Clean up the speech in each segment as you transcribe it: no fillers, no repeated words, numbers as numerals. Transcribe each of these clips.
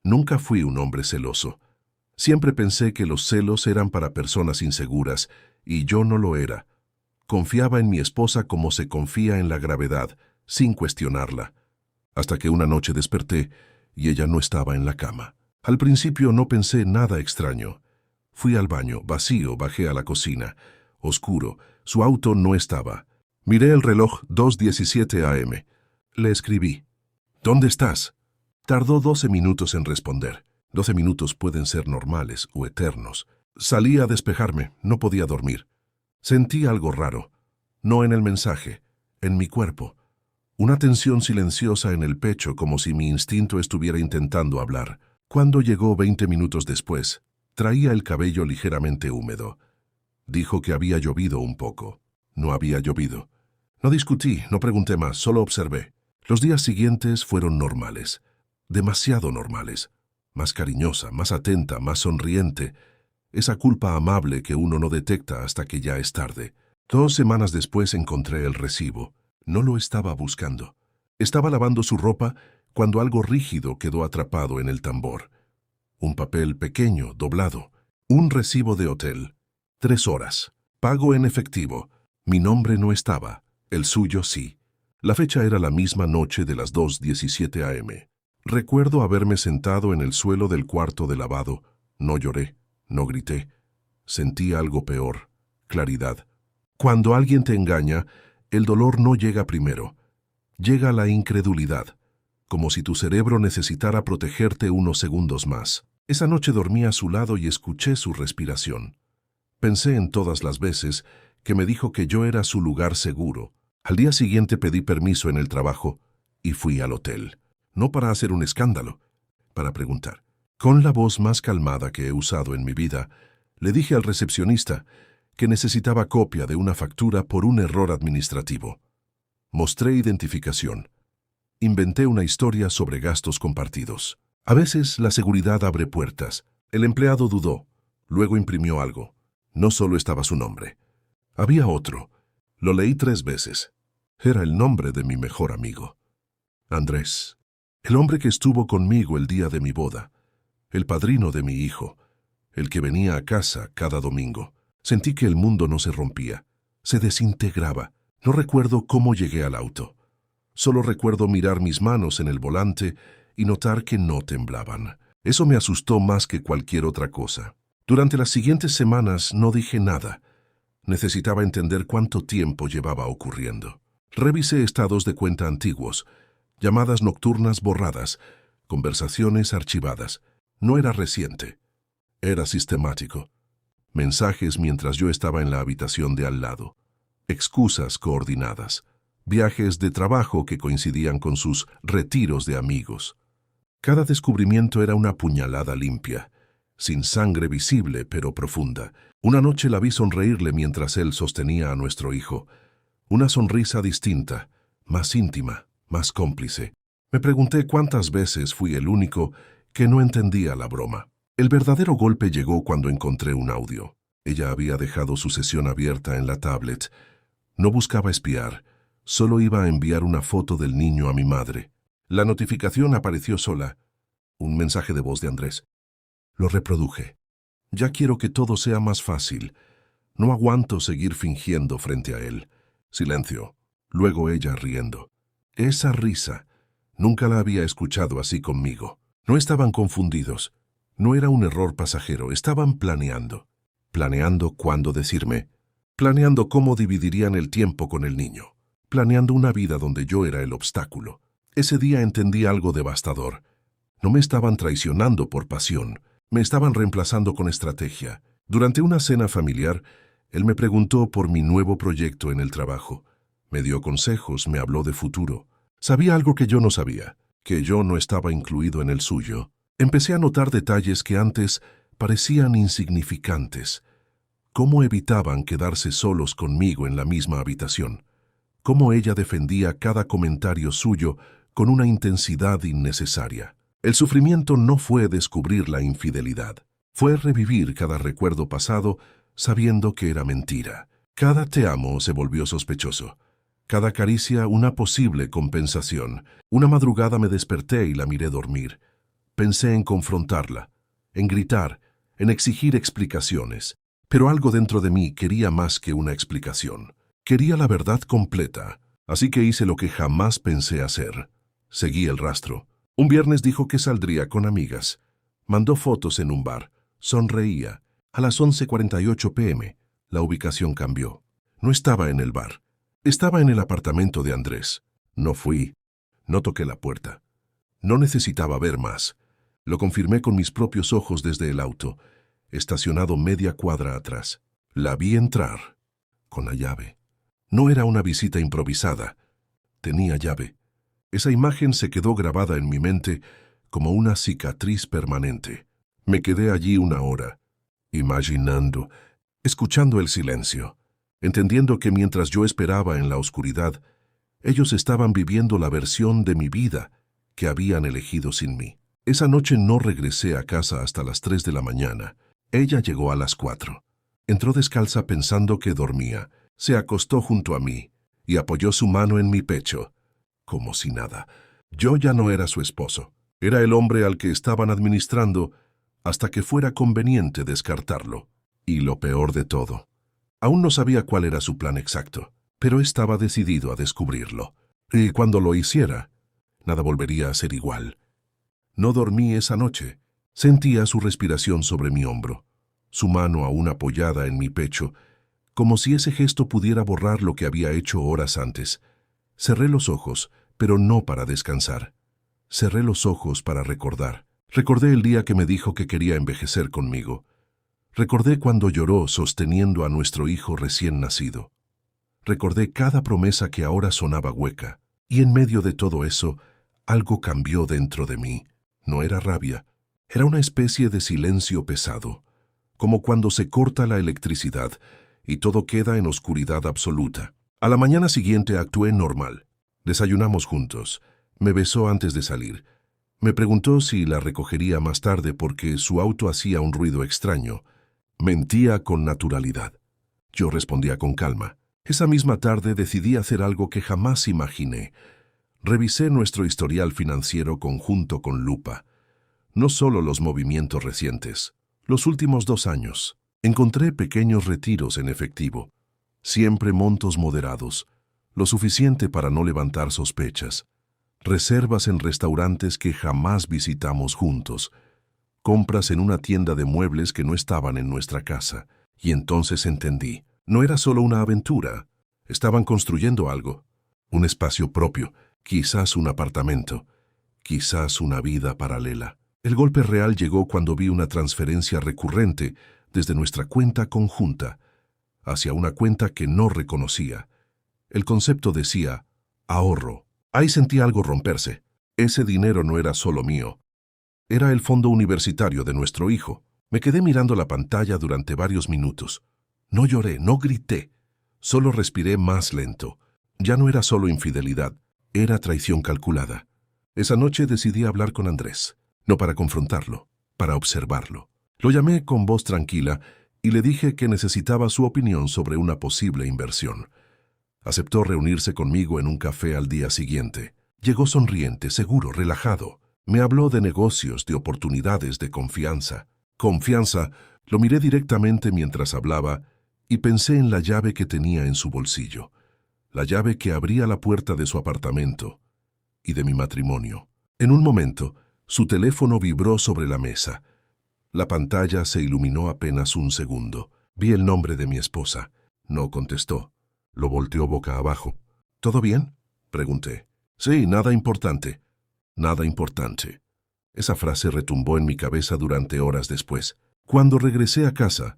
Nunca fui un hombre celoso. Siempre pensé que los celos eran para personas inseguras, y yo no lo era. Confiaba en mi esposa como se confía en la gravedad, sin cuestionarla. Hasta que una noche desperté y ella no estaba en la cama. Al principio no pensé nada extraño. Fui al baño, vacío, bajé a la cocina. Oscuro, su auto no estaba. Miré el reloj 2:17 a.m. Le escribí: ¿Dónde estás? Tardó 12 minutos en responder. 12 minutos pueden ser normales o eternos. Salí a despejarme, no podía dormir. Sentí algo raro, no en el mensaje, en mi cuerpo. Una tensión silenciosa en el pecho, como si mi instinto estuviera intentando hablar. Cuando llegó 20 minutos después, traía el cabello ligeramente húmedo. Dijo que había llovido un poco. No había llovido. No discutí, no pregunté más, solo observé. Los días siguientes fueron normales, demasiado normales. Más cariñosa, más atenta, más sonriente. Esa culpa amable que uno no detecta hasta que ya es tarde. 2 semanas después encontré el recibo. No lo estaba buscando. Estaba lavando su ropa cuando algo rígido quedó atrapado en el tambor. Un papel pequeño, doblado. Un recibo de hotel. 3 horas. Pago en efectivo. Mi nombre no estaba. El suyo sí. La fecha era la misma noche de las 2:17 a.m. Recuerdo haberme sentado en el suelo del cuarto de lavado. No lloré, no grité. Sentí algo peor. Claridad. Cuando alguien te engaña, el dolor no llega primero. Llega la incredulidad, como si tu cerebro necesitara protegerte unos segundos más. Esa noche dormí a su lado y escuché su respiración. Pensé en todas las veces que me dijo que yo era su lugar seguro. Al día siguiente pedí permiso en el trabajo y fui al hotel. No para hacer un escándalo, para preguntar. Con la voz más calmada que he usado en mi vida, le dije al recepcionista que necesitaba copia de una factura por un error administrativo. Mostré identificación. Inventé una historia sobre gastos compartidos. A veces la seguridad abre puertas. El empleado dudó. Luego imprimió algo. No solo estaba su nombre. Había otro. Lo leí 3 veces. Era el nombre de mi mejor amigo. Andrés. El hombre que estuvo conmigo el día de mi boda. El padrino de mi hijo. El que venía a casa cada domingo. Sentí que el mundo no se rompía. Se desintegraba. No recuerdo cómo llegué al auto. Solo recuerdo mirar mis manos en el volante y notar que no temblaban. Eso me asustó más que cualquier otra cosa. Durante las siguientes semanas no dije nada. Necesitaba entender cuánto tiempo llevaba ocurriendo. Revisé estados de cuenta antiguos, llamadas nocturnas borradas, conversaciones archivadas. No era reciente. Era sistemático. Mensajes mientras yo estaba en la habitación de al lado. Excusas coordinadas. Viajes de trabajo que coincidían con sus retiros de amigos. Cada descubrimiento era una puñalada limpia, sin sangre visible pero profunda. Una noche la vi sonreírle mientras él sostenía a nuestro hijo. Una sonrisa distinta, más íntima, más cómplice. Me pregunté cuántas veces fui el único que no entendía la broma. El verdadero golpe llegó cuando encontré un audio. Ella había dejado su sesión abierta en la tablet. No buscaba espiar, solo iba a enviar una foto del niño a mi madre. La notificación apareció sola. Un mensaje de voz de Andrés. Lo reproduje. Ya quiero que todo sea más fácil. No aguanto seguir fingiendo frente a él. Silencio. Luego ella riendo. Esa risa. Nunca la había escuchado así conmigo. No estaban confundidos. No era un error pasajero. Estaban planeando. Planeando cuándo decirme. Planeando cómo dividirían el tiempo con el niño. Planeando una vida donde yo era el obstáculo. Ese día entendí algo devastador. No me estaban traicionando por pasión. Me estaban reemplazando con estrategia. Durante una cena familiar, él me preguntó por mi nuevo proyecto en el trabajo. Me dio consejos, me habló de futuro. Sabía algo que yo no sabía, que yo no estaba incluido en el suyo. Empecé a notar detalles que antes parecían insignificantes. Cómo evitaban quedarse solos conmigo en la misma habitación. Cómo ella defendía cada comentario suyo con una intensidad innecesaria. El sufrimiento no fue descubrir la infidelidad. Fue revivir cada recuerdo pasado sabiendo que era mentira. Cada te amo se volvió sospechoso. Cada caricia una posible compensación. Una madrugada me desperté y la miré dormir. Pensé en confrontarla, en gritar, en exigir explicaciones. Pero algo dentro de mí quería más que una explicación. Quería la verdad completa. Así que hice lo que jamás pensé hacer. Seguí el rastro. Un viernes dijo que saldría con amigas. Mandó fotos en un bar. Sonreía. A las 11:48 p.m., la ubicación cambió. No estaba en el bar. Estaba en el apartamento de Andrés. No fui. No toqué la puerta. No necesitaba ver más. Lo confirmé con mis propios ojos desde el auto, estacionado media cuadra atrás. La vi entrar, con la llave. No era una visita improvisada. Tenía llave. Esa imagen se quedó grabada en mi mente como una cicatriz permanente. Me quedé allí una hora, imaginando, escuchando el silencio, entendiendo que mientras yo esperaba en la oscuridad, ellos estaban viviendo la versión de mi vida que habían elegido sin mí. Esa noche no regresé a casa hasta las 3 de la mañana. Ella llegó a las 4. Entró descalza pensando que dormía. Se acostó junto a mí y apoyó su mano en mi pecho, como si nada. Yo ya no era su esposo. Era el hombre al que estaban administrando hasta que fuera conveniente descartarlo. Y lo peor de todo, aún no sabía cuál era su plan exacto, pero estaba decidido a descubrirlo. Y cuando lo hiciera, nada volvería a ser igual. No dormí esa noche. Sentía su respiración sobre mi hombro, su mano aún apoyada en mi pecho, como si ese gesto pudiera borrar lo que había hecho horas antes. Cerré los ojos, pero no para descansar. Cerré los ojos para recordar. Recordé el día que me dijo que quería envejecer conmigo. Recordé cuando lloró sosteniendo a nuestro hijo recién nacido. Recordé cada promesa que ahora sonaba hueca. Y en medio de todo eso, algo cambió dentro de mí. No era rabia. Era una especie de silencio pesado, como cuando se corta la electricidad y todo queda en oscuridad absoluta. A la mañana siguiente actué normal. Desayunamos juntos. Me besó antes de salir. Me preguntó si la recogería más tarde porque su auto hacía un ruido extraño. Mentía con naturalidad. Yo respondía con calma. Esa misma tarde decidí hacer algo que jamás imaginé. Revisé nuestro historial financiero conjunto con lupa. No solo los movimientos recientes, los últimos 2 años. Encontré pequeños retiros en efectivo, siempre montos moderados, lo suficiente para no levantar sospechas, reservas en restaurantes que jamás visitamos juntos, compras en una tienda de muebles que no estaban en nuestra casa. Y entonces entendí, no era solo una aventura, estaban construyendo algo, un espacio propio, quizás un apartamento, quizás una vida paralela. El golpe real llegó cuando vi una transferencia recurrente desde nuestra cuenta conjunta hacia una cuenta que no reconocía. El concepto decía ahorro. Ahí sentí algo romperse. Ese dinero no era solo mío. Era el fondo universitario de nuestro hijo. Me quedé mirando la pantalla durante varios minutos. No lloré, no grité. Solo respiré más lento. Ya no era solo infidelidad, era traición calculada. Esa noche decidí hablar con Andrés, no para confrontarlo, para observarlo. Lo llamé con voz tranquila y le dije que necesitaba su opinión sobre una posible inversión. Aceptó reunirse conmigo en un café al día siguiente. Llegó sonriente, seguro, relajado. Me habló de negocios, de oportunidades, de confianza. Confianza, lo miré directamente mientras hablaba y pensé en la llave que tenía en su bolsillo. La llave que abría la puerta de su apartamento y de mi matrimonio. En un momento, su teléfono vibró sobre la mesa. La pantalla se iluminó apenas un segundo. Vi el nombre de mi esposa. No contestó. Lo volteó boca abajo. ¿Todo bien?, pregunté. Sí, nada importante. Nada importante. Esa frase retumbó en mi cabeza durante horas después. Cuando regresé a casa,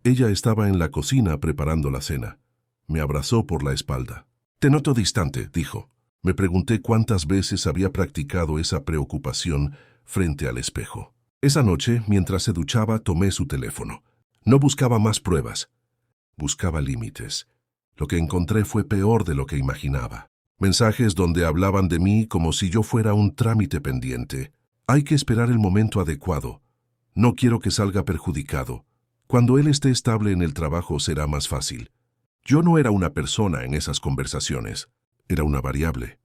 ella estaba en la cocina preparando la cena. Me abrazó por la espalda. Te noto distante, dijo. Me pregunté cuántas veces había practicado esa preocupación frente al espejo. Esa noche, mientras se duchaba, tomé su teléfono. No buscaba más pruebas. Buscaba límites. Lo que encontré fue peor de lo que imaginaba. Mensajes donde hablaban de mí como si yo fuera un trámite pendiente. Hay que esperar el momento adecuado. No quiero que salga perjudicado. Cuando él esté estable en el trabajo será más fácil. Yo no era una persona en esas conversaciones. Era una variable.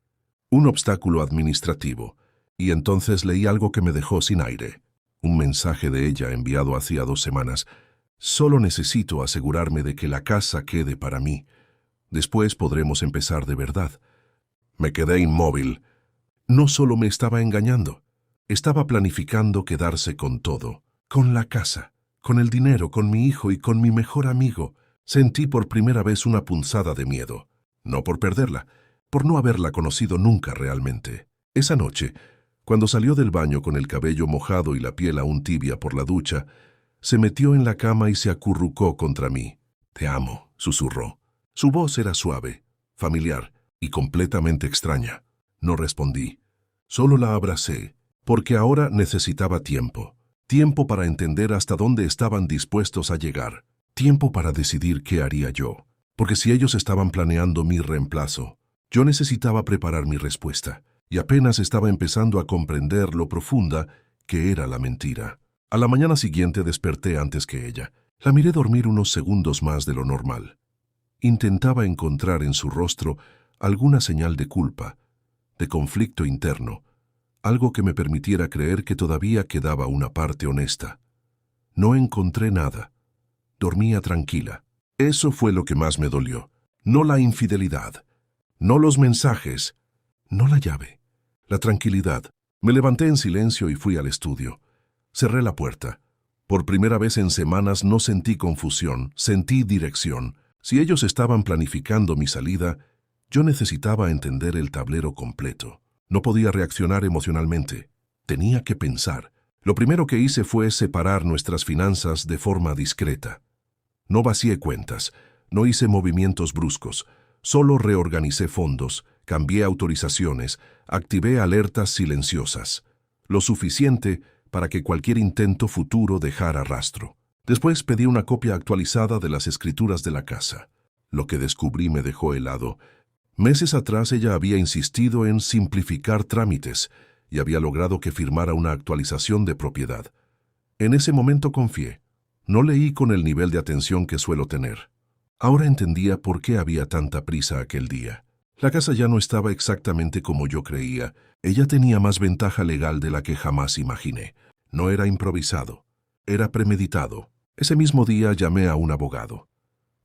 Un obstáculo administrativo. Y entonces leí algo que me dejó sin aire. Un mensaje de ella enviado hacía 2 semanas. Solo necesito asegurarme de que la casa quede para mí. Después podremos empezar de verdad. Me quedé inmóvil. No solo me estaba engañando, estaba planificando quedarse con todo, con la casa, con el dinero, con mi hijo y con mi mejor amigo. Sentí por primera vez una punzada de miedo, no por perderla, por no haberla conocido nunca realmente. Esa noche, cuando salió del baño con el cabello mojado y la piel aún tibia por la ducha, se metió en la cama y se acurrucó contra mí. «Te amo», susurró. Su voz era suave, familiar y completamente extraña. No respondí. Solo la abracé, porque ahora necesitaba tiempo. Tiempo para entender hasta dónde estaban dispuestos a llegar. Tiempo para decidir qué haría yo. Porque si ellos estaban planeando mi reemplazo, yo necesitaba preparar mi respuesta. Y apenas estaba empezando a comprender lo profunda que era la mentira. A la mañana siguiente desperté antes que ella. La miré dormir unos segundos más de lo normal. Intentaba encontrar en su rostro alguna señal de culpa, de conflicto interno, algo que me permitiera creer que todavía quedaba una parte honesta. No encontré nada. Dormía tranquila. Eso fue lo que más me dolió. No la infidelidad, no los mensajes, no la llave. La tranquilidad. Me levanté en silencio y fui al estudio. Cerré la puerta. Por primera vez en semanas no sentí confusión, sentí dirección. Si ellos estaban planificando mi salida, yo necesitaba entender el tablero completo. No podía reaccionar emocionalmente. Tenía que pensar. Lo primero que hice fue separar nuestras finanzas de forma discreta. No vacié cuentas, no hice movimientos bruscos, solo reorganicé fondos, cambié autorizaciones, activé alertas silenciosas. Lo suficiente para que cualquier intento futuro dejara rastro. Después pedí una copia actualizada de las escrituras de la casa. Lo que descubrí me dejó helado. Meses atrás ella había insistido en simplificar trámites y había logrado que firmara una actualización de propiedad. En ese momento confié. No leí con el nivel de atención que suelo tener. Ahora entendía por qué había tanta prisa aquel día. La casa ya no estaba exactamente como yo creía. Ella tenía más ventaja legal de la que jamás imaginé. No era improvisado. Era premeditado. Ese mismo día llamé a un abogado.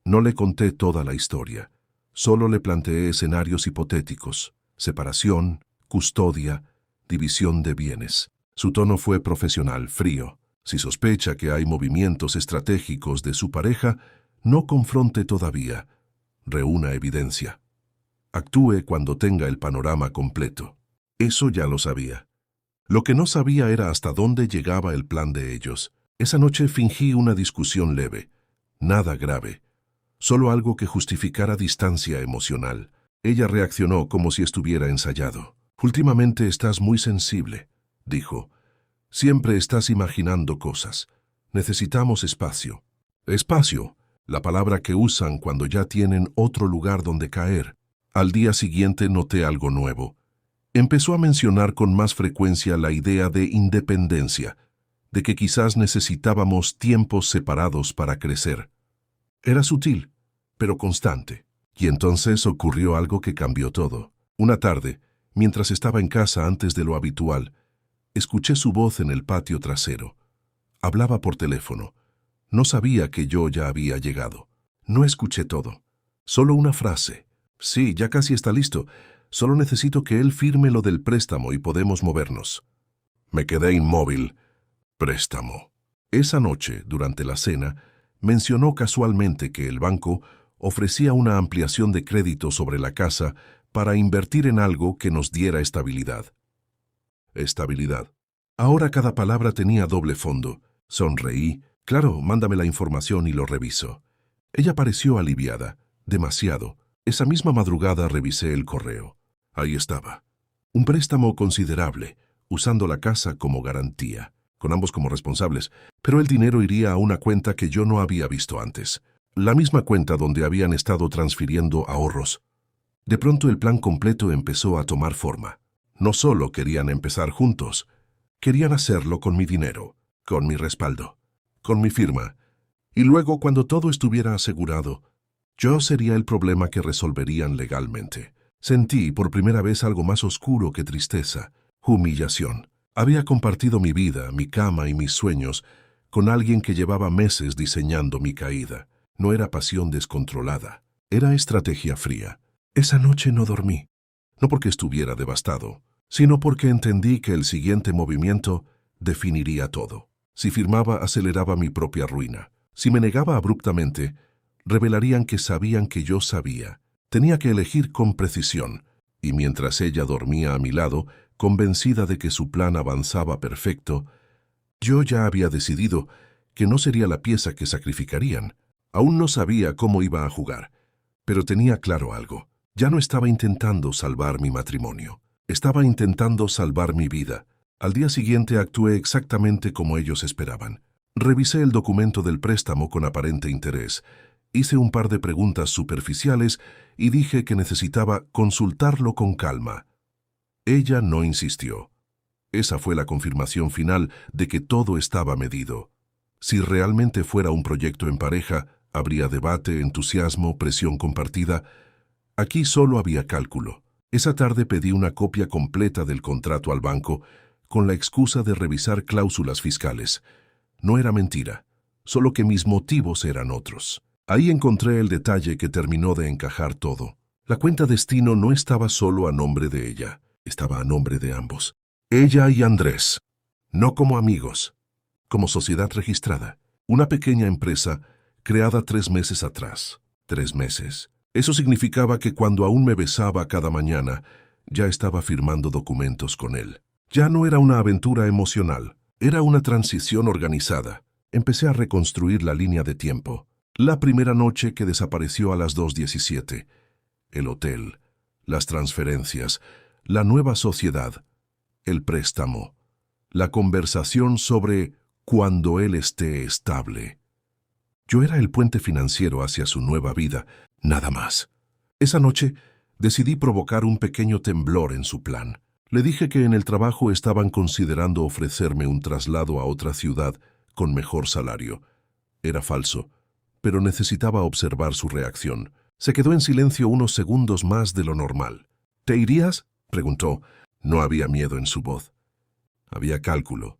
No le conté toda la historia. Solo le planteé escenarios hipotéticos: separación, custodia, división de bienes. Su tono fue profesional, frío. Si sospecha que hay movimientos estratégicos de su pareja, no confronte todavía. Reúna evidencia. Actúe cuando tenga el panorama completo. Eso ya lo sabía. Lo que no sabía era hasta dónde llegaba el plan de ellos. Esa noche fingí una discusión leve. Nada grave. Solo algo que justificara distancia emocional. Ella reaccionó como si estuviera ensayado. «Últimamente estás muy sensible», dijo. «Siempre estás imaginando cosas. Necesitamos espacio». Espacio, la palabra que usan cuando ya tienen otro lugar donde caer. Al día siguiente noté algo nuevo. Empezó a mencionar con más frecuencia la idea de independencia, de que quizás necesitábamos tiempos separados para crecer. Era sutil, pero constante. Y entonces ocurrió algo que cambió todo. Una tarde, mientras estaba en casa antes de lo habitual, escuché su voz en el patio trasero. Hablaba por teléfono. No sabía que yo ya había llegado. No escuché todo. Solo una frase. «Sí, ya casi está listo. Solo necesito que él firme lo del préstamo y podemos movernos». Me quedé inmóvil. Préstamo. Esa noche, durante la cena, mencionó casualmente que el banco ofrecía una ampliación de crédito sobre la casa para invertir en algo que nos diera estabilidad. Estabilidad. Ahora cada palabra tenía doble fondo. Sonreí. «Claro, mándame la información y lo reviso». Ella pareció aliviada. Demasiado. Esa misma madrugada revisé el correo. Ahí estaba. Un préstamo considerable, usando la casa como garantía, con ambos como responsables, pero el dinero iría a una cuenta que yo no había visto antes. La misma cuenta donde habían estado transfiriendo ahorros. De pronto el plan completo empezó a tomar forma. No solo querían empezar juntos, querían hacerlo con mi dinero, con mi respaldo, con mi firma. Y luego, cuando todo estuviera asegurado, yo sería el problema que resolverían legalmente. Sentí por primera vez algo más oscuro que tristeza, Humillación. Había compartido mi vida, mi cama y mis sueños con alguien que llevaba meses diseñando mi caída. No era pasión descontrolada, era estrategia fría. Esa noche no dormí, no porque estuviera devastado, sino porque entendí que el siguiente movimiento definiría todo. Si firmaba, aceleraba mi propia ruina. Si me negaba abruptamente, revelarían que sabían que yo sabía. Tenía que elegir con precisión, y mientras ella dormía a mi lado, convencida de que su plan avanzaba perfecto, yo ya había decidido que no sería la pieza que sacrificarían. Aún no sabía cómo iba a jugar, pero tenía claro algo. Ya no estaba intentando salvar mi matrimonio. Estaba intentando salvar mi vida. Al día siguiente actué exactamente como ellos esperaban. Revisé el documento del préstamo con aparente interés. Hice un par de preguntas superficiales y dije que necesitaba consultarlo con calma. Ella no insistió. Esa fue la confirmación final de que todo estaba medido. Si realmente fuera un proyecto en pareja, habría debate, entusiasmo, presión compartida. Aquí solo había cálculo. Esa tarde pedí una copia completa del contrato al banco con la excusa de revisar cláusulas fiscales. No era mentira, solo que mis motivos eran otros. Ahí encontré el detalle que terminó de encajar todo. La cuenta destino no estaba solo a nombre de ella, estaba a nombre de ambos. Ella y Andrés, no como amigos, como sociedad registrada. Una pequeña empresa creada 3 meses atrás. 3 meses. Eso significaba que cuando aún me besaba cada mañana, ya estaba firmando documentos con él. Ya no era una aventura emocional, era una transición organizada. Empecé a reconstruir la línea de tiempo. La primera noche que desapareció a las 2:17. El hotel, las transferencias, la nueva sociedad, el préstamo, la conversación sobre cuando él esté estable. Yo era el puente financiero hacia su nueva vida, nada más. Esa noche decidí provocar un pequeño temblor en su plan. Le dije que en el trabajo estaban considerando ofrecerme un traslado a otra ciudad con mejor salario. Era falso, pero necesitaba observar su reacción. Se quedó en silencio unos segundos más de lo normal. ¿Te irías?, preguntó. No había miedo en su voz. Había cálculo.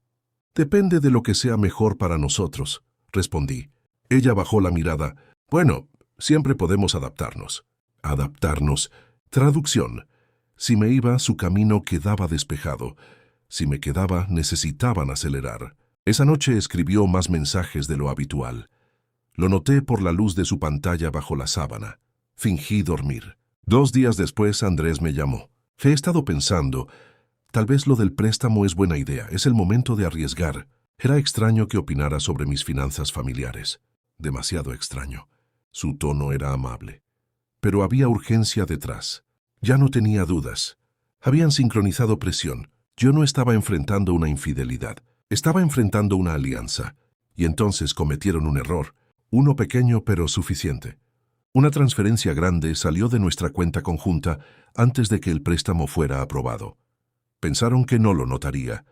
Depende de lo que sea mejor para nosotros, respondí. Ella bajó la mirada. Bueno, siempre podemos adaptarnos. Adaptarnos. Traducción. Si me iba, su camino quedaba despejado. Si me quedaba, necesitaban acelerar. Esa noche escribió más mensajes de lo habitual. Lo noté por la luz de su pantalla bajo la sábana. Fingí dormir. 2 días después, Andrés me llamó. He estado pensando, tal vez lo del préstamo es buena idea, es el momento de arriesgar. Era extraño que opinara sobre mis finanzas familiares. Demasiado extraño. Su tono era amable. Pero había urgencia detrás. Ya no tenía dudas. Habían sincronizado presión. Yo no estaba enfrentando una infidelidad. Estaba enfrentando una alianza. Y entonces cometieron un error. Uno pequeño pero suficiente. Una transferencia grande salió de nuestra cuenta conjunta antes de que el préstamo fuera aprobado. Pensaron que no lo notaría,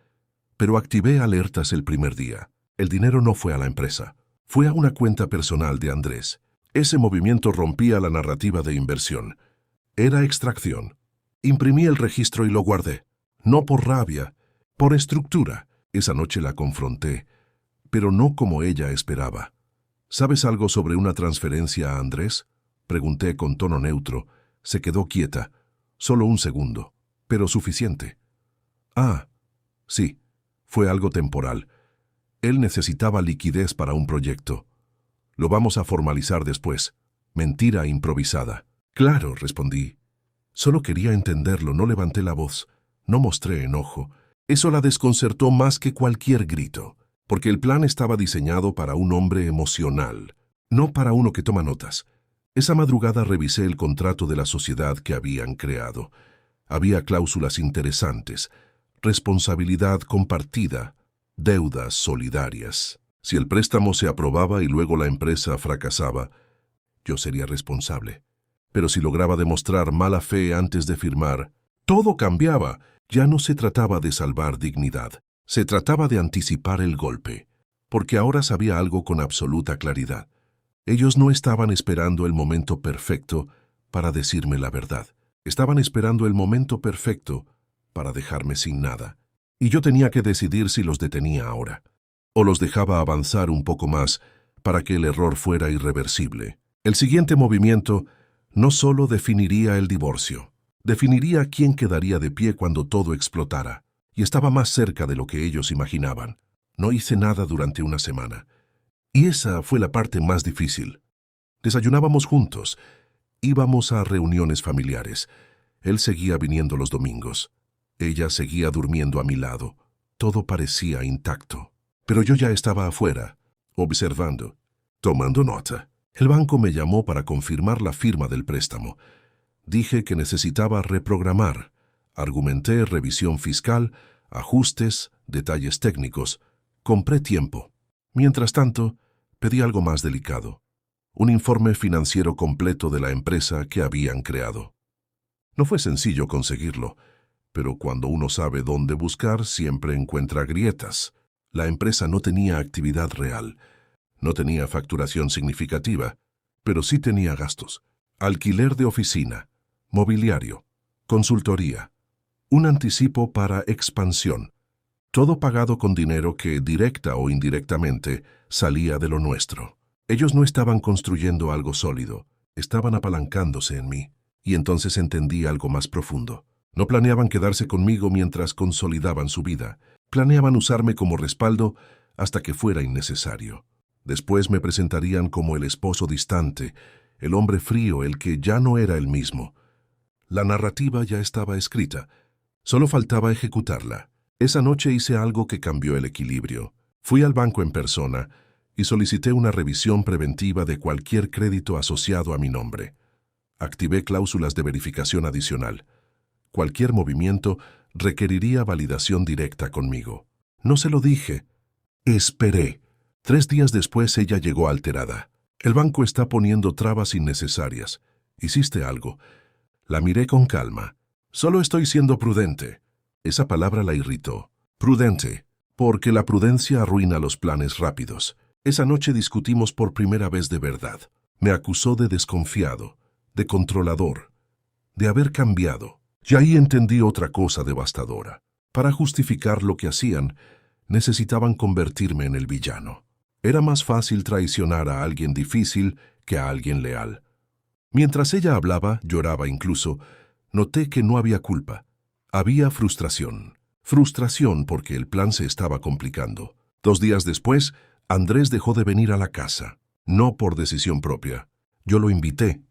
pero activé alertas el primer día. El dinero no fue a la empresa, fue a una cuenta personal de Andrés. Ese movimiento rompía la narrativa de inversión. Era extracción. Imprimí el registro y lo guardé. No por rabia, por estructura. Esa noche la confronté, pero no como ella esperaba. ¿Sabes algo sobre una transferencia a Andrés?, pregunté con tono neutro. Se quedó quieta. Solo un segundo, pero suficiente. Ah, sí, fue algo temporal. Él necesitaba liquidez para un proyecto. Lo vamos a formalizar después. Mentira improvisada. Claro, respondí. Solo quería entenderlo, no levanté la voz. No mostré enojo. Eso la desconcertó más que cualquier grito, porque el plan estaba diseñado para un hombre emocional, no para uno que toma notas. Esa madrugada revisé el contrato de la sociedad que habían creado. Había cláusulas interesantes, responsabilidad compartida, deudas solidarias. Si el préstamo se aprobaba y luego la empresa fracasaba, yo sería responsable. Pero si lograba demostrar mala fe antes de firmar, todo cambiaba. Ya no se trataba de salvar dignidad, se trataba de anticipar el golpe, porque ahora sabía algo con absoluta claridad. Ellos no estaban esperando el momento perfecto para decirme la verdad. Estaban esperando el momento perfecto para dejarme sin nada. Y yo tenía que decidir si los detenía ahora, o los dejaba avanzar un poco más para que el error fuera irreversible. El siguiente movimiento no solo definiría el divorcio, definiría quién quedaría de pie cuando todo explotara, y estaba más cerca de lo que ellos imaginaban. No hice nada durante una semana, y esa fue la parte más difícil. Desayunábamos juntos, íbamos a reuniones familiares. Él seguía viniendo los domingos. Ella seguía durmiendo a mi lado. Todo parecía intacto. Pero yo ya estaba afuera, observando, tomando nota. El banco me llamó para confirmar la firma del préstamo. Dije que necesitaba reprogramar. Argumenté revisión fiscal, ajustes, detalles técnicos. Compré tiempo. Mientras tanto, pedí algo más delicado. Un informe financiero completo de la empresa que habían creado. No fue sencillo conseguirlo, pero cuando uno sabe dónde buscar, siempre encuentra grietas. La empresa no tenía actividad real, no tenía facturación significativa, pero sí tenía gastos. Alquiler de oficina, mobiliario, consultoría, un anticipo para expansión. Todo pagado con dinero que, directa o indirectamente, salía de lo nuestro. Ellos no estaban construyendo algo sólido, estaban apalancándose en mí. Y entonces entendí algo más profundo. No planeaban quedarse conmigo mientras consolidaban su vida. Planeaban usarme como respaldo hasta que fuera innecesario. Después me presentarían como el esposo distante, el hombre frío, el que ya no era el mismo. La narrativa ya estaba escrita. Solo faltaba ejecutarla. Esa noche hice algo que cambió el equilibrio. Fui al banco en persona y solicité una revisión preventiva de cualquier crédito asociado a mi nombre. Activé cláusulas de verificación adicional. Cualquier movimiento requeriría validación directa conmigo. No se lo dije. Esperé. 3 días después ella llegó alterada. El banco está poniendo trabas innecesarias. ¿Hiciste algo? La miré con calma. Solo estoy siendo prudente. Esa palabra la irritó. Prudente, porque la prudencia arruina los planes rápidos. Esa noche discutimos por primera vez de verdad. Me acusó de desconfiado, de controlador, de haber cambiado. Y ahí entendí otra cosa devastadora. Para justificar lo que hacían, necesitaban convertirme en el villano. Era más fácil traicionar a alguien difícil que a alguien leal. Mientras ella hablaba, lloraba incluso, noté que no había culpa. Había frustración. Frustración porque el plan se estaba complicando. 2 días después, Andrés dejó de venir a la casa. No por decisión propia. Yo lo invité.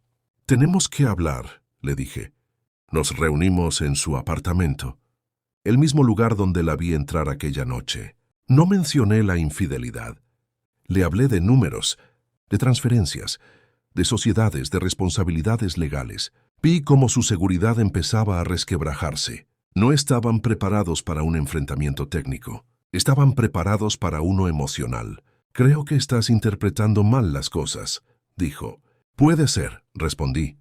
«Tenemos que hablar», le dije. Nos reunimos en su apartamento, el mismo lugar donde la vi entrar aquella noche. No mencioné la infidelidad. Le hablé de números, de transferencias, de sociedades, de responsabilidades legales. Vi cómo su seguridad empezaba a resquebrajarse. No estaban preparados para un enfrentamiento técnico. Estaban preparados para uno emocional. «Creo que estás interpretando mal las cosas», dijo. «Puede ser», respondí.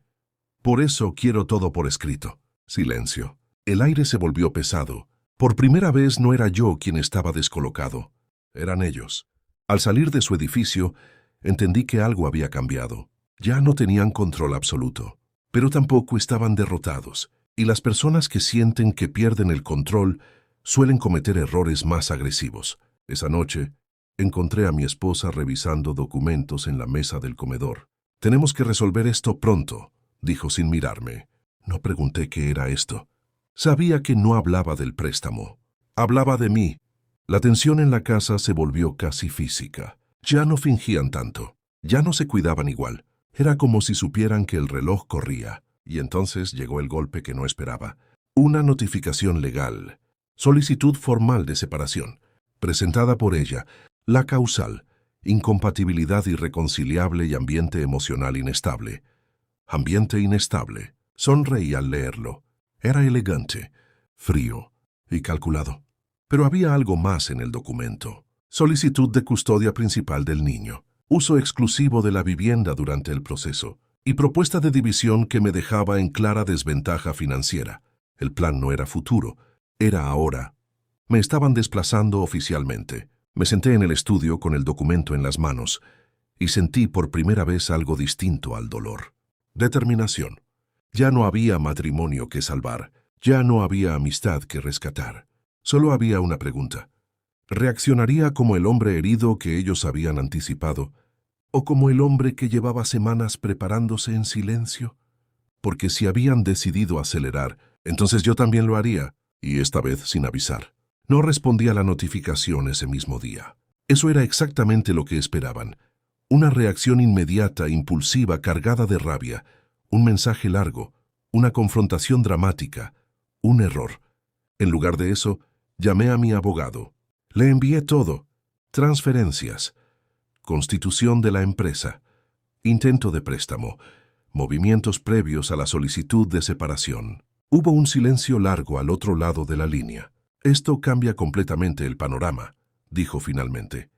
«Por eso quiero todo por escrito». Silencio. El aire se volvió pesado. Por primera vez no era yo quien estaba descolocado. Eran ellos. Al salir de su edificio, entendí que algo había cambiado. Ya no tenían control absoluto, pero tampoco estaban derrotados. Y las personas que sienten que pierden el control suelen cometer errores más agresivos. Esa noche, encontré a mi esposa revisando documentos en la mesa del comedor. «Tenemos que resolver esto pronto», dijo sin mirarme. No pregunté qué era esto. Sabía que no hablaba del préstamo. Hablaba de mí. La tensión en la casa se volvió casi física. Ya no fingían tanto. Ya no se cuidaban igual. Era como si supieran que el reloj corría. Y entonces llegó el golpe que no esperaba. Una notificación legal. Solicitud formal de separación. Presentada por ella. La causal. Incompatibilidad irreconciliable y ambiente emocional inestable. Ambiente inestable. Sonreí al leerlo. Era elegante, frío y calculado. Pero había algo más en el documento. Solicitud de custodia principal del niño. Uso exclusivo de la vivienda durante el proceso. Y propuesta de división que me dejaba en clara desventaja financiera. El plan no era futuro, era ahora. Me estaban desplazando oficialmente. Me senté en el estudio con el documento en las manos y sentí por primera vez algo distinto al dolor. Determinación. Ya no había matrimonio que salvar. Ya no había amistad que rescatar. Solo había una pregunta. ¿Reaccionaría como el hombre herido que ellos habían anticipado? ¿O como el hombre que llevaba semanas preparándose en silencio? Porque si habían decidido acelerar, entonces yo también lo haría, y esta vez sin avisar. No respondí a la notificación ese mismo día. Eso era exactamente lo que esperaban. Una reacción inmediata, impulsiva, cargada de rabia. Un mensaje largo, una confrontación dramática, un error. En lugar de eso, llamé a mi abogado. Le envié todo. Transferencias, constitución de la empresa, intento de préstamo, movimientos previos a la solicitud de separación. Hubo un silencio largo al otro lado de la línea. Esto cambia completamente el panorama, dijo finalmente.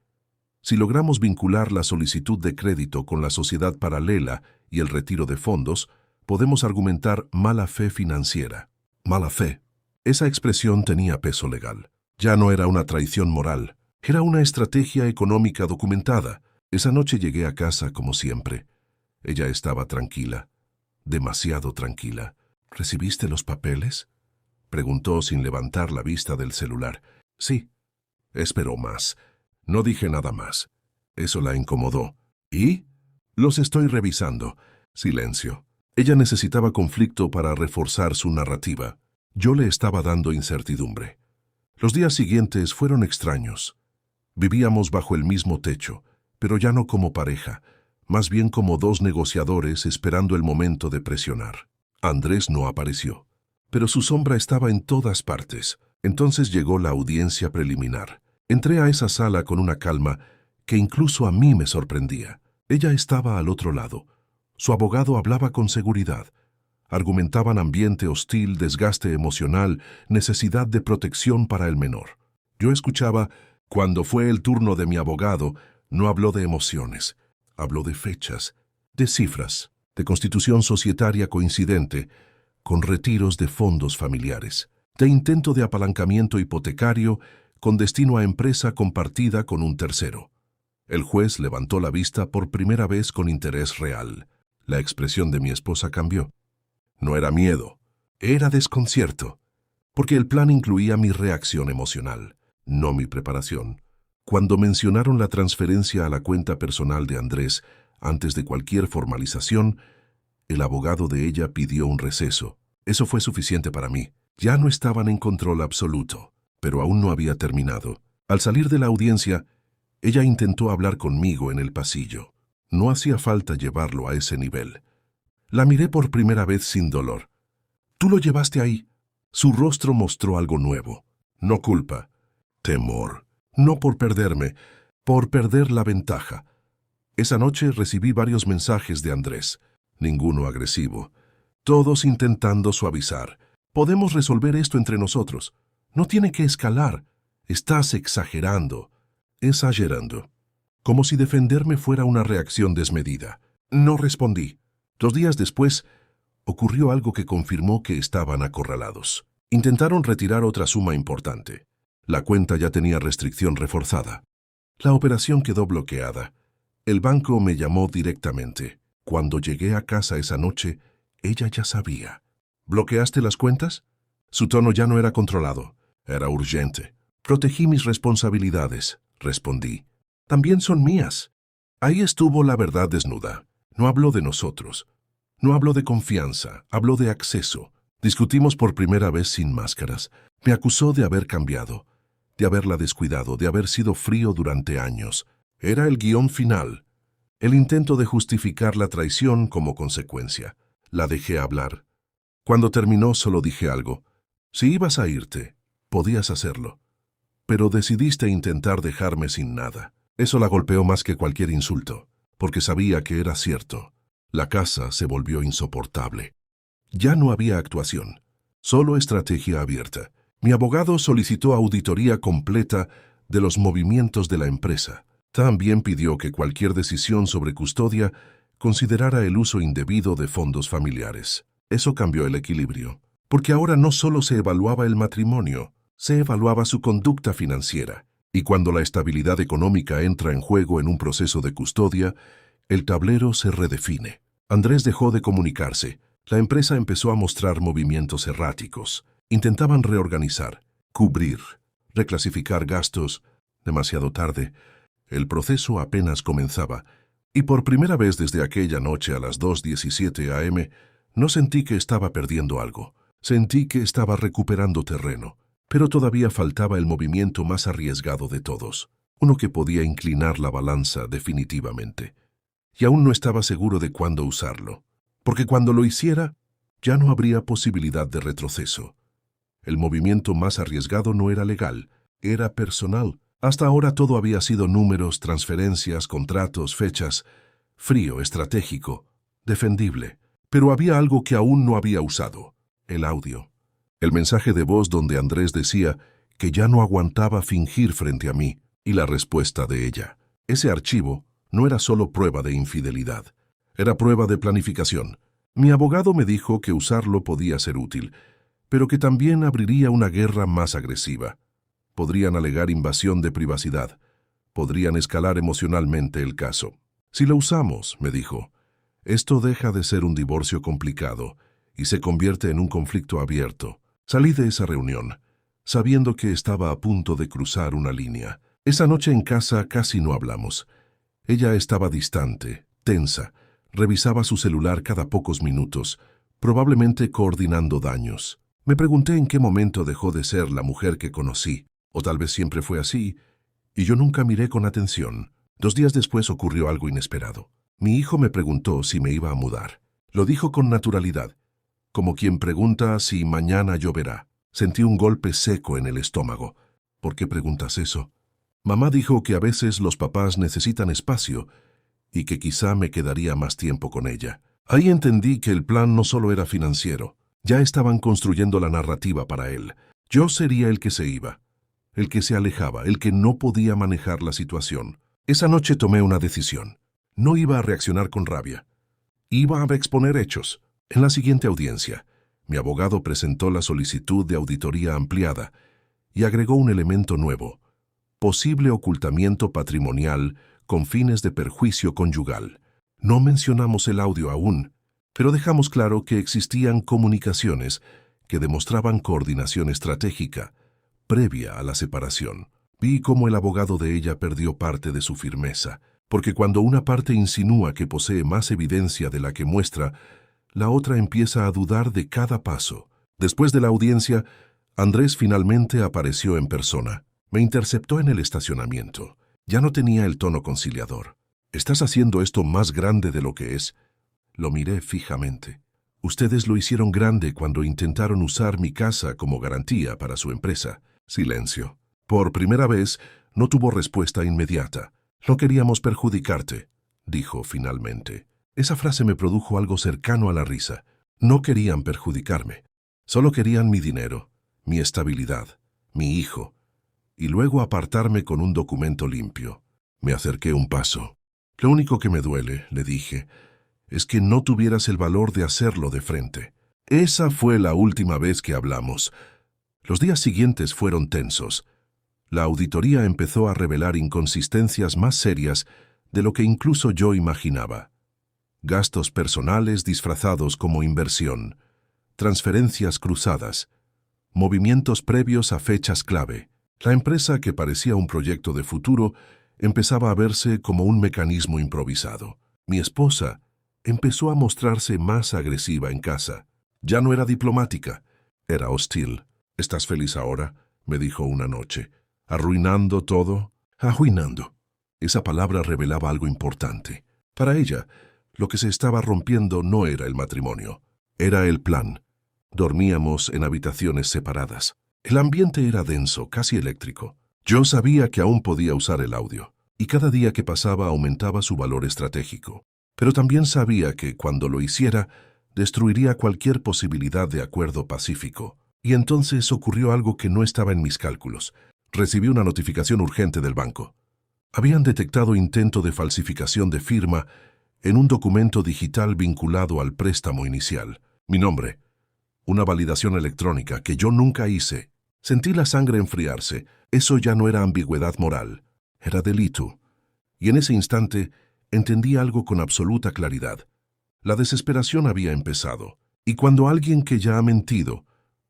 Si logramos vincular la solicitud de crédito con la sociedad paralela y el retiro de fondos, podemos argumentar mala fe financiera. Mala fe. Esa expresión tenía peso legal. Ya no era una traición moral. Era una estrategia económica documentada. Esa noche llegué a casa como siempre. Ella estaba tranquila. Demasiado tranquila. ¿Recibiste los papeles?, preguntó sin levantar la vista del celular. Sí. Esperó más. No dije nada más. Eso la incomodó. ¿Y? Los estoy revisando. Silencio. Ella necesitaba conflicto para reforzar su narrativa. Yo le estaba dando incertidumbre. Los días siguientes fueron extraños. Vivíamos bajo el mismo techo, pero ya no como pareja, más bien como dos negociadores esperando el momento de presionar. Andrés no apareció, pero su sombra estaba en todas partes. Entonces llegó la audiencia preliminar. Entré a esa sala con una calma que incluso a mí me sorprendía. Ella estaba al otro lado. Su abogado hablaba con seguridad. Argumentaban ambiente hostil, desgaste emocional, necesidad de protección para el menor. Yo escuchaba. Cuando fue el turno de mi abogado, no habló de emociones. Habló de fechas, de cifras, de constitución societaria coincidente, con retiros de fondos familiares, de intento de apalancamiento hipotecario con destino a empresa compartida con un tercero. El juez levantó la vista por primera vez con interés real. La expresión de mi esposa cambió. No era miedo, era desconcierto, porque el plan incluía mi reacción emocional, no mi preparación. Cuando mencionaron la transferencia a la cuenta personal de Andrés antes de cualquier formalización, el abogado de ella pidió un receso. Eso fue suficiente para mí. Ya no estaban en control absoluto, pero aún no había terminado. Al salir de la audiencia, ella intentó hablar conmigo en el pasillo. No hacía falta llevarlo a ese nivel. La miré por primera vez sin dolor. «Tú lo llevaste ahí». Su rostro mostró algo nuevo. No culpa, temor. No por perderme, por perder la ventaja. Esa noche recibí varios mensajes de Andrés, ninguno agresivo. Todos intentando suavizar. «Podemos resolver esto entre nosotros. No tiene que escalar. Estás exagerando». Exagerando. Como si defenderme fuera una reacción desmedida. No respondí. 2 días después, ocurrió algo que confirmó que estaban acorralados. Intentaron retirar otra suma importante. La cuenta ya tenía restricción reforzada. La operación quedó bloqueada. El banco me llamó directamente. Cuando llegué a casa esa noche, ella ya sabía. «¿Bloqueaste las cuentas?». Su tono ya no era controlado. Era urgente. «Protegí mis responsabilidades», respondí. «También son mías». Ahí estuvo la verdad desnuda. No habló de nosotros. No habló de confianza. Habló de acceso. Discutimos por primera vez sin máscaras. Me acusó de haber cambiado, de haberla descuidado, de haber sido frío durante años. Era el guión final. El intento de justificar la traición como consecuencia. La dejé hablar. Cuando terminó solo dije algo. «Si ibas a irte, podías hacerlo. Pero decidiste intentar dejarme sin nada». Eso la golpeó más que cualquier insulto, porque sabía que era cierto. La casa se volvió insoportable. Ya no había actuación, solo estrategia abierta. Mi abogado solicitó auditoría completa de los movimientos de la empresa. También pidió que cualquier decisión sobre custodia considerara el uso indebido de fondos familiares. Eso cambió el equilibrio, porque ahora no solo se evaluaba el matrimonio, se evaluaba su conducta financiera. Y cuando la estabilidad económica entra en juego en un proceso de custodia, el tablero se redefine. Andrés dejó de comunicarse. La empresa empezó a mostrar movimientos erráticos. Intentaban reorganizar, cubrir, reclasificar gastos. Demasiado tarde. El proceso apenas comenzaba, y por primera vez desde aquella noche a las 2:17 a.m., no sentí que estaba perdiendo algo. Sentí que estaba recuperando terreno, pero todavía faltaba el movimiento más arriesgado de todos, uno que podía inclinar la balanza definitivamente. Y aún no estaba seguro de cuándo usarlo, porque cuando lo hiciera, ya no habría posibilidad de retroceso. El movimiento más arriesgado no era legal, era personal. Hasta ahora todo había sido números, transferencias, contratos, fechas, frío, estratégico, defendible. Pero había algo que aún no había usado, el audio. El mensaje de voz donde Andrés decía que ya no aguantaba fingir frente a mí, y la respuesta de ella. Ese archivo no era solo prueba de infidelidad, era prueba de planificación. Mi abogado me dijo que usarlo podía ser útil, pero que también abriría una guerra más agresiva. Podrían alegar invasión de privacidad. Podrían escalar emocionalmente el caso. Si lo usamos, me dijo, esto deja de ser un divorcio complicado y se convierte en un conflicto abierto. Salí de esa reunión, sabiendo que estaba a punto de cruzar una línea. Esa noche en casa casi no hablamos. Ella estaba distante, tensa, revisaba su celular cada pocos minutos, probablemente coordinando daños. Me pregunté en qué momento dejó de ser la mujer que conocí, o tal vez siempre fue así, y yo nunca miré con atención. 2 días después ocurrió algo inesperado. Mi hijo me preguntó si me iba a mudar. Lo dijo con naturalidad, como quien pregunta si mañana lloverá. Sentí un golpe seco en el estómago. ¿Por qué preguntas eso? Mamá dijo que a veces los papás necesitan espacio y que quizá me quedaría más tiempo con ella. Ahí entendí que el plan no solo era financiero. Ya estaban construyendo la narrativa para él. Yo sería el que se iba, el que se alejaba, el que no podía manejar la situación. Esa noche tomé una decisión. No iba a reaccionar con rabia. Iba a exponer hechos. En la siguiente audiencia, mi abogado presentó la solicitud de auditoría ampliada y agregó un elemento nuevo: posible ocultamiento patrimonial con fines de perjuicio conyugal. No mencionamos el audio aún, pero dejamos claro que existían comunicaciones que demostraban coordinación estratégica previa a la separación. Vi cómo el abogado de ella perdió parte de su firmeza, porque cuando una parte insinúa que posee más evidencia de la que muestra, la otra empieza a dudar de cada paso. Después de la audiencia, Andrés finalmente apareció en persona. Me interceptó en el estacionamiento. Ya no tenía el tono conciliador. «¿Estás haciendo esto más grande de lo que es?» Lo miré fijamente. «Ustedes lo hicieron grande cuando intentaron usar mi casa como garantía para su empresa». Silencio. Por primera vez, no tuvo respuesta inmediata. «No queríamos perjudicarte», dijo finalmente. Esa frase me produjo algo cercano a la risa. No querían perjudicarme. Solo querían mi dinero, mi estabilidad, mi hijo, y luego apartarme con un documento limpio. Me acerqué un paso. «Lo único que me duele», le dije, «es que no tuvieras el valor de hacerlo de frente». Esa fue la última vez que hablamos. Los días siguientes fueron tensos. La auditoría empezó a revelar inconsistencias más serias de lo que incluso yo imaginaba. Gastos personales disfrazados como inversión, transferencias cruzadas, movimientos previos a fechas clave. La empresa, que parecía un proyecto de futuro, empezaba a verse como un mecanismo improvisado. Mi esposa empezó a mostrarse más agresiva en casa. Ya no era diplomática, era hostil. «¿Estás feliz ahora?», me dijo una noche. «¿Arruinando todo?» «Arruinando». Esa palabra revelaba algo importante. Para ella, lo que se estaba rompiendo no era el matrimonio, era el plan. Dormíamos en habitaciones separadas. El ambiente era denso, casi eléctrico. Yo sabía que aún podía usar el audio, y cada día que pasaba aumentaba su valor estratégico. Pero también sabía que, cuando lo hiciera, destruiría cualquier posibilidad de acuerdo pacífico. Y entonces ocurrió algo que no estaba en mis cálculos. Recibí una notificación urgente del banco. Habían detectado intento de falsificación de firma en un documento digital vinculado al préstamo inicial. Mi nombre. Una validación electrónica que yo nunca hice. Sentí la sangre enfriarse. Eso ya no era ambigüedad moral. Era delito. Y en ese instante entendí algo con absoluta claridad. La desesperación había empezado. Y cuando alguien que ya ha mentido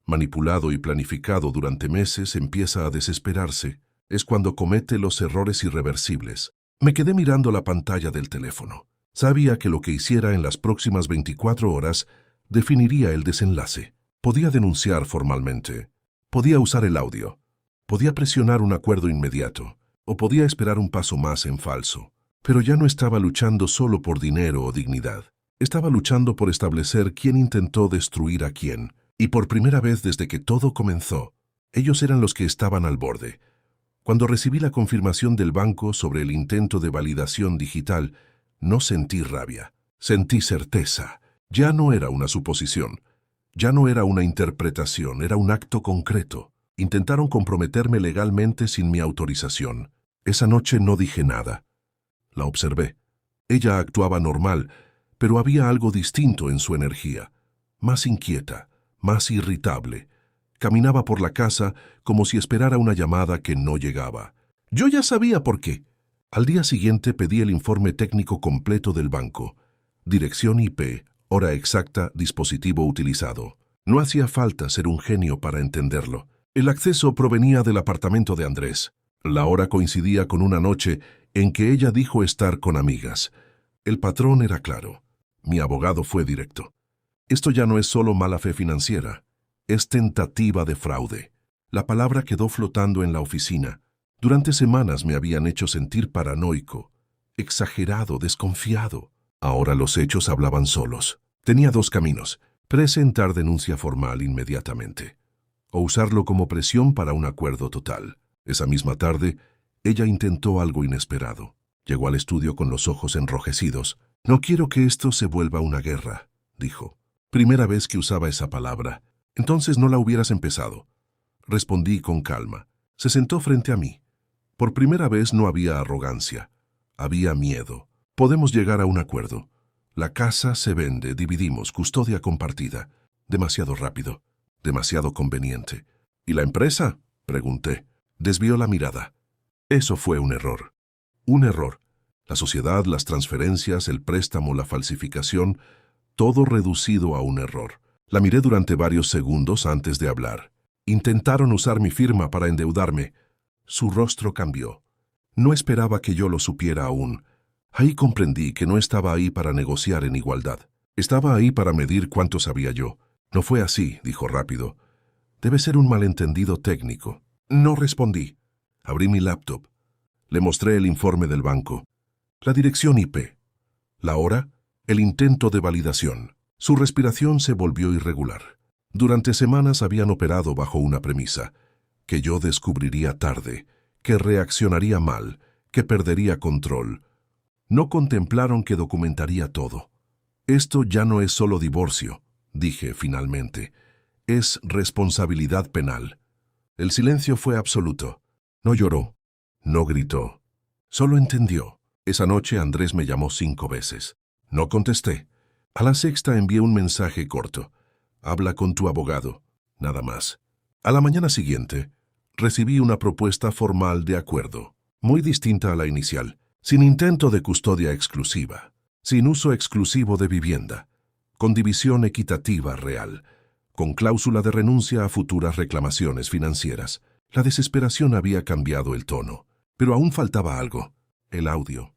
manipulado y planificado durante meses, empieza a desesperarse. Es cuando comete los errores irreversibles. Me quedé mirando la pantalla del teléfono. Sabía que lo que hiciera en las próximas 24 horas definiría el desenlace. Podía denunciar formalmente, podía usar el audio, podía presionar un acuerdo inmediato, o podía esperar un paso más en falso. Pero ya no estaba luchando solo por dinero o dignidad. Estaba luchando por establecer quién intentó destruir a quién. Y por primera vez desde que todo comenzó, ellos eran los que estaban al borde. Cuando recibí la confirmación del banco sobre el intento de validación digital, no sentí rabia, sentí certeza. Ya no era una suposición, ya no era una interpretación, era un acto concreto. Intentaron comprometerme legalmente sin mi autorización. Esa noche no dije nada. La observé. Ella actuaba normal, pero había algo distinto en su energía. Más inquieta, más irritable. Caminaba por la casa como si esperara una llamada que no llegaba. Yo ya sabía por qué. Al día siguiente pedí el informe técnico completo del banco. Dirección IP, hora exacta, dispositivo utilizado. No hacía falta ser un genio para entenderlo. El acceso provenía del apartamento de Andrés. La hora coincidía con una noche en que ella dijo estar con amigas. El patrón era claro. Mi abogado fue directo. Esto ya no es solo mala fe financiera, es tentativa de fraude. La palabra quedó flotando en la oficina. Durante semanas me habían hecho sentir paranoico, exagerado, desconfiado. Ahora los hechos hablaban solos. Tenía dos caminos: presentar denuncia formal inmediatamente, o usarlo como presión para un acuerdo total. Esa misma tarde, ella intentó algo inesperado. Llegó al estudio con los ojos enrojecidos. «No quiero que esto se vuelva una guerra», dijo. Primera vez que usaba esa palabra. «Entonces no la hubieras empezado». Respondí con calma. Se sentó frente a mí. Por primera vez no había arrogancia. Había miedo. «Podemos llegar a un acuerdo. La casa se vende, dividimos, custodia compartida». Demasiado rápido, demasiado conveniente. «¿Y la empresa?», pregunté. Desvió la mirada. Eso fue un error. Un error. La sociedad, las transferencias, el préstamo, la falsificación, todo reducido a un error. La miré durante varios segundos antes de hablar. Intentaron usar mi firma para endeudarme. Su rostro cambió. No esperaba que yo lo supiera aún. Ahí comprendí que no estaba ahí para negociar en igualdad. Estaba ahí para medir cuánto sabía yo. «No fue así», dijo rápido. «Debe ser un malentendido técnico». No respondí. Abrí mi laptop. Le mostré el informe del banco. La dirección IP. La hora, el intento de validación. Su respiración se volvió irregular. Durante semanas habían operado bajo una premisa: que yo descubriría tarde, que reaccionaría mal, que perdería control. No contemplaron que documentaría todo. «Esto ya no es solo divorcio», dije finalmente. «Es responsabilidad penal». El silencio fue absoluto. No lloró, no gritó, solo entendió. Esa noche Andrés me llamó 5 veces. No contesté. A la sexta envié un mensaje corto: «Habla con tu abogado», nada más. A la mañana siguiente, recibí una propuesta formal de acuerdo, muy distinta a la inicial, sin intento de custodia exclusiva, sin uso exclusivo de vivienda, con división equitativa real, con cláusula de renuncia a futuras reclamaciones financieras. La desesperación había cambiado el tono, pero aún faltaba algo: el audio.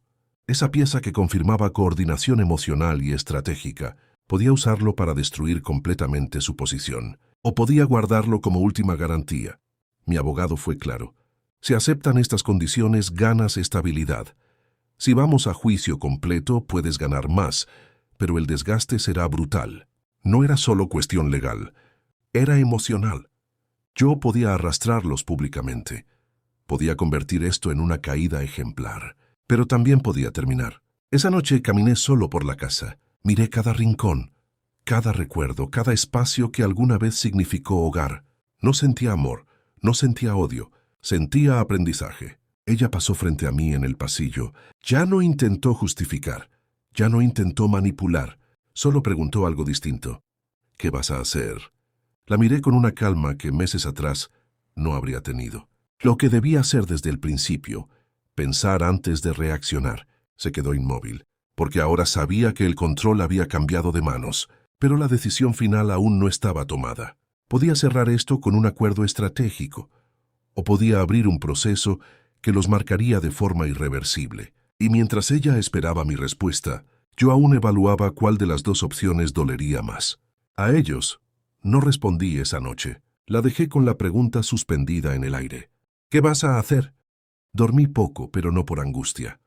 Esa pieza que confirmaba coordinación emocional y estratégica. Podía usarlo para destruir completamente su posición, o podía guardarlo como última garantía. Mi abogado fue claro: si aceptan estas condiciones, ganas estabilidad. Si vamos a juicio completo, puedes ganar más, pero el desgaste será brutal. No era solo cuestión legal, era emocional. Yo podía arrastrarlos públicamente. Podía convertir esto en una caída ejemplar, pero también podía terminar. Esa noche caminé solo por la casa. Miré cada rincón, cada recuerdo, cada espacio que alguna vez significó hogar. No sentía amor, no sentía odio, sentía aprendizaje. Ella pasó frente a mí en el pasillo. Ya no intentó justificar, ya no intentó manipular. Solo preguntó algo distinto: «¿Qué vas a hacer?». La miré con una calma que meses atrás no habría tenido. Lo que debía hacer desde el principio: pensar antes de reaccionar. Se quedó inmóvil, porque ahora sabía que el control había cambiado de manos, pero la decisión final aún no estaba tomada. Podía cerrar esto con un acuerdo estratégico, o podía abrir un proceso que los marcaría de forma irreversible. Y mientras ella esperaba mi respuesta, yo aún evaluaba cuál de las dos opciones dolería más. A ellos no respondí esa noche. La dejé con la pregunta suspendida en el aire. ¿Qué vas a hacer? Dormí poco, pero no por angustia.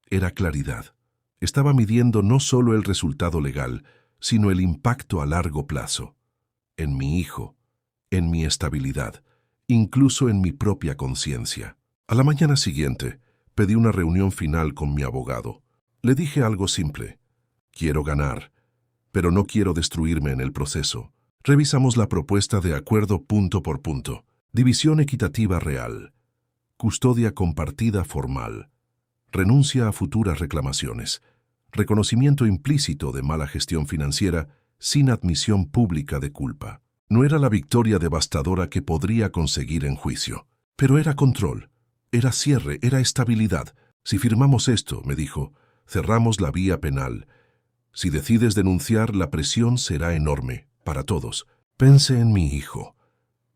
Era claridad. Estaba midiendo no solo el resultado legal, sino el impacto a largo plazo. En mi hijo, en mi estabilidad, incluso en mi propia conciencia. A la mañana siguiente, pedí una reunión final con mi abogado. Le dije algo simple. Quiero ganar, pero no quiero destruirme en el proceso. Revisamos la propuesta de acuerdo punto por punto. División equitativa real. Custodia compartida formal. Renuncia a futuras reclamaciones. Reconocimiento implícito de mala gestión financiera sin admisión pública de culpa. No era la victoria devastadora que podría conseguir en juicio, pero era control, era cierre, era estabilidad. Si firmamos esto, me dijo, cerramos la vía penal. Si decides denunciar, la presión será enorme, para todos. Pensé en mi hijo.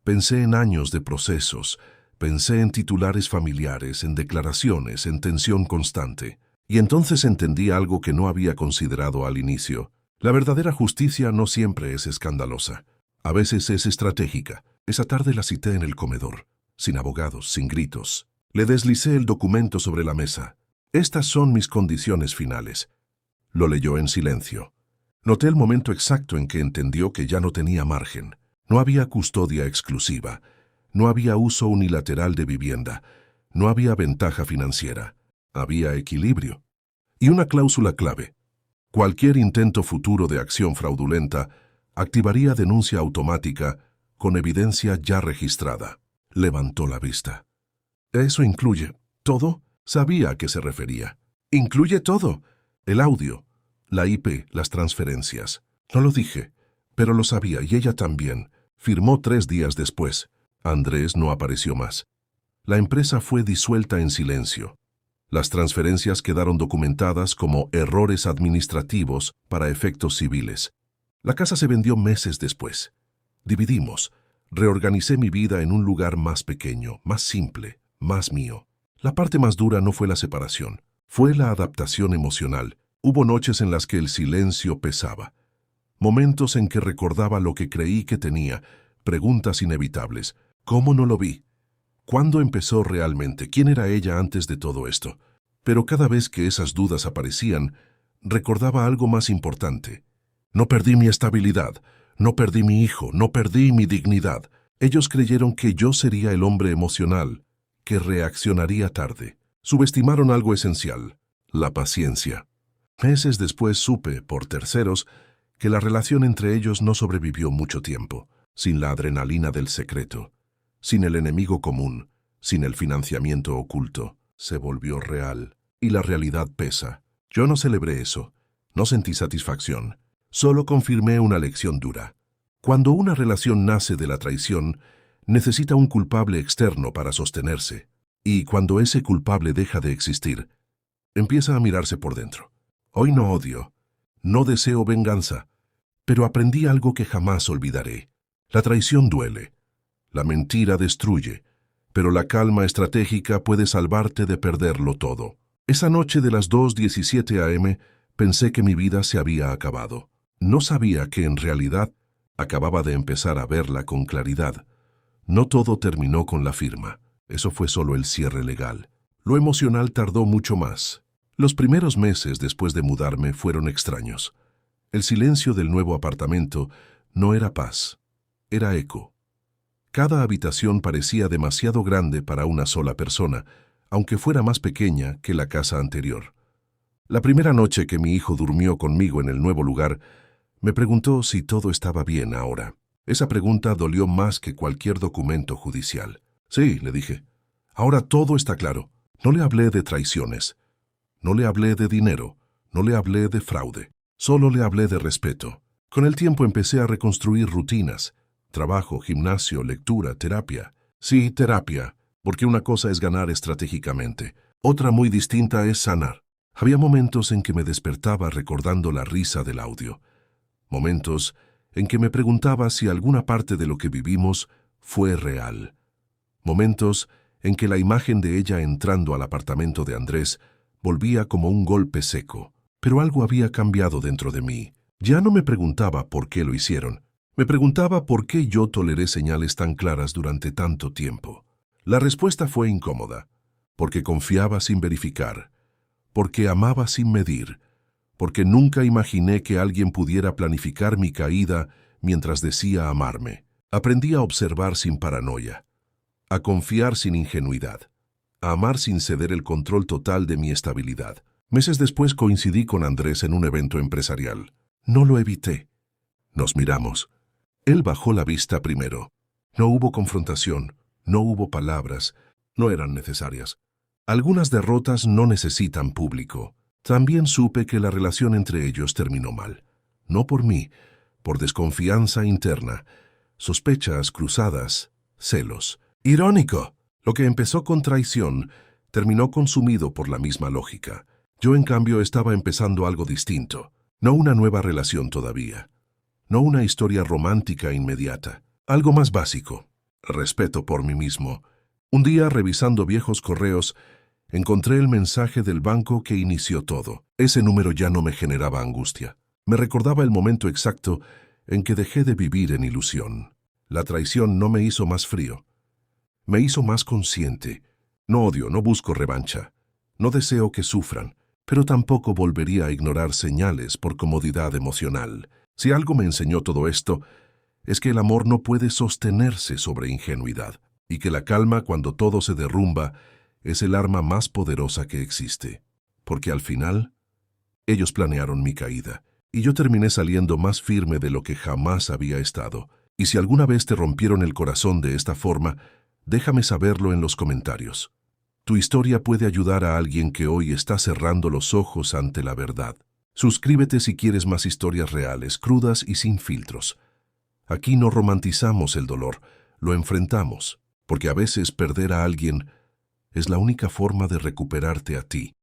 Pensé en años de procesos. Pensé en titulares familiares, en declaraciones, en tensión constante. Y entonces entendí algo que no había considerado al inicio. La verdadera justicia no siempre es escandalosa. A veces es estratégica. Esa tarde la cité en el comedor, sin abogados, sin gritos. Le deslicé el documento sobre la mesa. Estas son mis condiciones finales. Lo leyó en silencio. Noté el momento exacto en que entendió que ya no tenía margen. No había custodia exclusiva. No había uso unilateral de vivienda. No había ventaja financiera. Había equilibrio. Y una cláusula clave. Cualquier intento futuro de acción fraudulenta activaría denuncia automática con evidencia ya registrada. Levantó la vista. ¿Eso incluye todo? Sabía a qué se refería. Incluye todo. El audio, la IP, las transferencias. No lo dije, pero lo sabía y ella también. Firmó 3 días después. Andrés no apareció más. La empresa fue disuelta en silencio. Las transferencias quedaron documentadas como errores administrativos para efectos civiles. La casa se vendió meses después. Dividimos. Reorganicé mi vida en un lugar más pequeño, más simple, más mío. La parte más dura no fue la separación, fue la adaptación emocional. Hubo noches en las que el silencio pesaba. Momentos en que recordaba lo que creí que tenía, preguntas inevitables. ¿Cómo no lo vi? ¿Cuándo empezó realmente? ¿Quién era ella antes de todo esto? Pero cada vez que esas dudas aparecían, recordaba algo más importante. No perdí mi estabilidad, no perdí mi hijo, no perdí mi dignidad. Ellos creyeron que yo sería el hombre emocional, que reaccionaría tarde. Subestimaron algo esencial, la paciencia. Meses después supe, por terceros, que la relación entre ellos no sobrevivió mucho tiempo, sin la adrenalina del secreto, sin el enemigo común, sin el financiamiento oculto. Se volvió real, y la realidad pesa. Yo no celebré eso, no sentí satisfacción, solo confirmé una lección dura. Cuando una relación nace de la traición, necesita un culpable externo para sostenerse, y cuando ese culpable deja de existir, empieza a mirarse por dentro. Hoy no odio, no deseo venganza, pero aprendí algo que jamás olvidaré. La traición duele, la mentira destruye, pero la calma estratégica puede salvarte de perderlo todo. Esa noche de las 2:17 a.m. pensé que mi vida se había acabado. No sabía que en realidad acababa de empezar a verla con claridad. No todo terminó con la firma. Eso fue solo el cierre legal. Lo emocional tardó mucho más. Los primeros meses después de mudarme fueron extraños. El silencio del nuevo apartamento no era paz, era eco. Cada habitación parecía demasiado grande para una sola persona, aunque fuera más pequeña que la casa anterior. La primera noche que mi hijo durmió conmigo en el nuevo lugar, me preguntó si todo estaba bien ahora. Esa pregunta dolió más que cualquier documento judicial. Sí, le dije. Ahora todo está claro. No le hablé de traiciones. No le hablé de dinero. No le hablé de fraude. Solo le hablé de respeto. Con el tiempo empecé a reconstruir rutinas. Trabajo, gimnasio, lectura, terapia. Sí, terapia, porque una cosa es ganar estratégicamente. Otra muy distinta es sanar. Había momentos en que me despertaba recordando la risa del audio. Momentos en que me preguntaba si alguna parte de lo que vivimos fue real. Momentos en que la imagen de ella entrando al apartamento de Andrés volvía como un golpe seco. Pero algo había cambiado dentro de mí. Ya no me preguntaba por qué lo hicieron. Me preguntaba por qué yo toleré señales tan claras durante tanto tiempo. La respuesta fue incómoda, porque confiaba sin verificar, porque amaba sin medir, porque nunca imaginé que alguien pudiera planificar mi caída mientras decía amarme. Aprendí a observar sin paranoia, a confiar sin ingenuidad, a amar sin ceder el control total de mi estabilidad. Meses después coincidí con Andrés en un evento empresarial. No lo evité. Nos miramos. Él bajó la vista primero. No hubo confrontación, no hubo palabras, no eran necesarias. Algunas derrotas no necesitan público. También supe que la relación entre ellos terminó mal. No por mí, por desconfianza interna, sospechas cruzadas, celos. Irónico. Lo que empezó con traición terminó consumido por la misma lógica. Yo, en cambio, estaba empezando algo distinto. No una nueva relación todavía. No una historia romántica inmediata. Algo más básico. Respeto por mí mismo. Un día, revisando viejos correos, encontré el mensaje del banco que inició todo. Ese número ya no me generaba angustia. Me recordaba el momento exacto en que dejé de vivir en ilusión. La traición no me hizo más frío. Me hizo más consciente. No odio, no busco revancha. No deseo que sufran, pero tampoco volvería a ignorar señales por comodidad emocional. Si algo me enseñó todo esto, es que el amor no puede sostenerse sobre ingenuidad, y que la calma cuando todo se derrumba es el arma más poderosa que existe. Porque al final, ellos planearon mi caída, y yo terminé saliendo más firme de lo que jamás había estado. Y si alguna vez te rompieron el corazón de esta forma, déjame saberlo en los comentarios. Tu historia puede ayudar a alguien que hoy está cerrando los ojos ante la verdad. Suscríbete si quieres más historias reales, crudas y sin filtros. Aquí no romantizamos el dolor, lo enfrentamos, porque a veces perder a alguien es la única forma de recuperarte a ti.